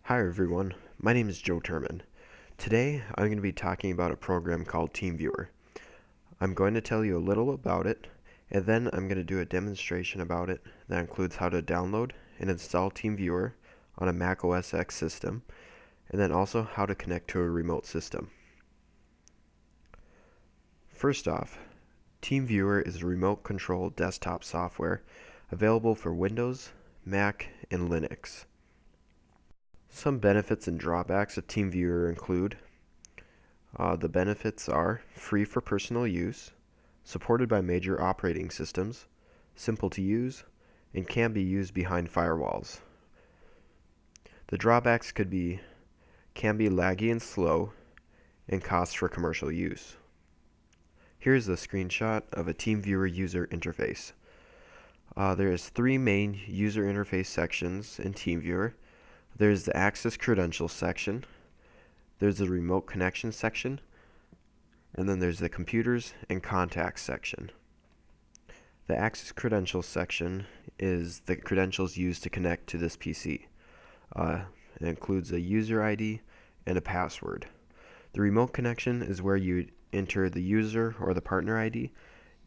Hi everyone, my name is Joe Turman. Today I'm going to be talking about a program called TeamViewer. I'm going to tell you a little about it, and then I'm going to do a demonstration about it that includes how to download and install TeamViewer on a Mac OS X system, and then also how to connect to a remote system. First off, TeamViewer is a remote control desktop software available for Windows, Mac, and Linux. Some benefits and drawbacks of TeamViewer include the benefits are free for personal use, supported by major operating systems, simple to use, and can be used behind firewalls. The drawbacks can be laggy and slow, and costs for commercial use. Here's a screenshot of a TeamViewer user interface. There is three main user interface sections in TeamViewer. There's the Access Credentials section, there's the Remote Connection section, and then there's the Computers and Contacts section. The Access Credentials section is the credentials used to connect to this PC. It includes a user ID and a password. The Remote Connection is where you enter the user or the partner ID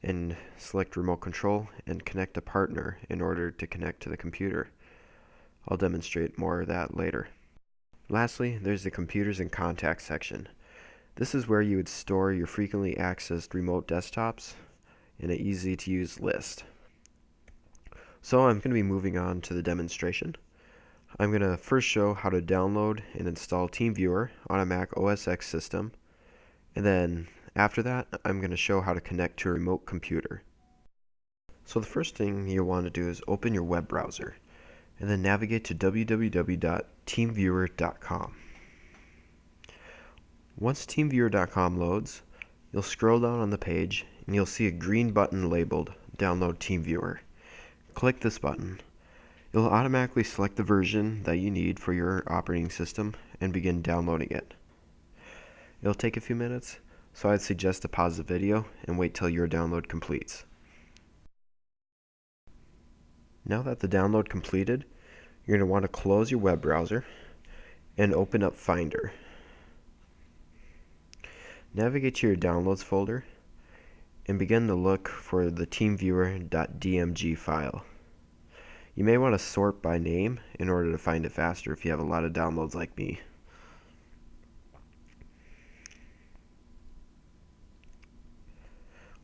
and select Remote Control and connect a partner in order to connect to the computer. I'll demonstrate more of that later. Lastly, there's the Computers and Contacts section. This is where you would store your frequently accessed remote desktops in an easy-to-use list. So I'm going to be moving on to the demonstration. I'm going to first show how to download and install TeamViewer on a Mac OS X system, and then after that I'm going to show how to connect to a remote computer. So the first thing you'll want to do is open your web browser, and then navigate to www.teamviewer.com. Once teamviewer.com loads, you'll scroll down on the page and you'll see a green button labeled Download TeamViewer. Click this button. It'll automatically select the version that you need for your operating system and begin downloading it. It'll take a few minutes, so I'd suggest to pause the video and wait till your download completes. Now that the download completed, you're going to want to close your web browser and open up Finder. Navigate to your Downloads folder and begin to look for the teamviewer.dmg file. You may want to sort by name in order to find it faster if you have a lot of downloads like me.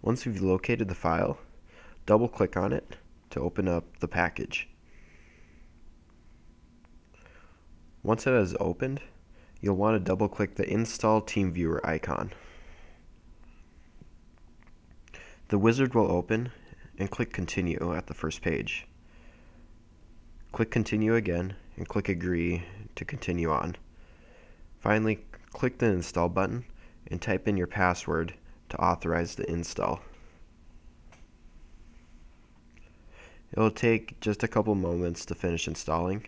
Once you've located the file, double-click on it to open up the package. Once it has opened, you'll want to double-click the Install TeamViewer icon. The wizard will open and click Continue at the first page. Click Continue again and click Agree to continue on. Finally, click the Install button and type in your password to authorize the install. It will take just a couple moments to finish installing,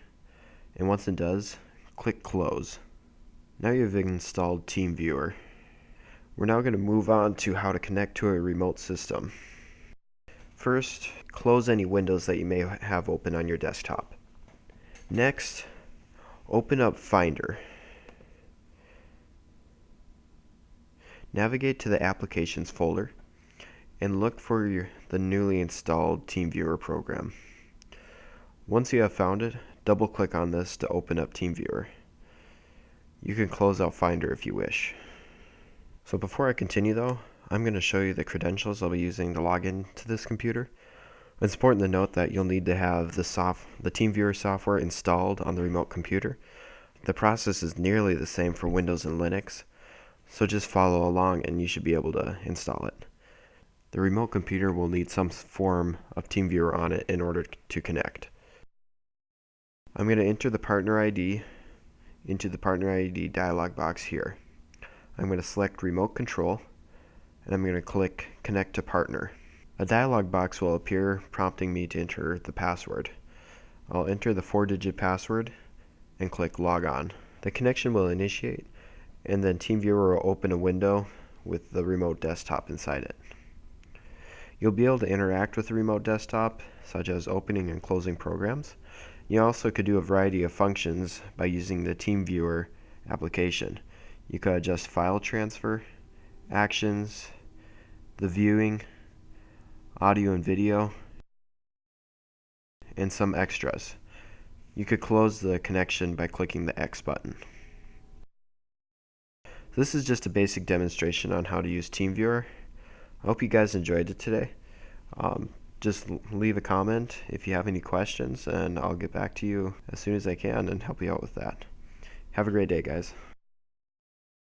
and once it does, click Close. Now you've installed TeamViewer. We're now going to move on to how to connect to a remote system. First, close any windows that you may have open on your desktop. Next, open up Finder. Navigate to the Applications folder and look for the newly installed TeamViewer program. Once you have found it, double-click on this to open up TeamViewer. You can close out Finder if you wish. So before I continue though, I'm going to show you the credentials I'll be using to log in to this computer. It's important to note that you'll need to have the TeamViewer software installed on the remote computer. The process is nearly the same for Windows and Linux, so just follow along and you should be able to install it. The remote computer will need some form of TeamViewer on it in order to connect. I'm going to enter the partner ID into the partner ID dialog box here. I'm going to select Remote Control and I'm going to click Connect to Partner. A dialog box will appear prompting me to enter the password. I'll enter the 4-digit password and click Log On. The connection will initiate and then TeamViewer will open a window with the remote desktop inside it. You'll be able to interact with the remote desktop, such as opening and closing programs. You also could do a variety of functions by using the TeamViewer application. You could adjust file transfer, actions, the viewing, audio and video, and some extras. You could close the connection by clicking the X button. This is just a basic demonstration on how to use TeamViewer. I hope you guys enjoyed it today. Just leave a comment if you have any questions, and I'll get back to you as soon as I can and help you out with that. Have a great day, guys.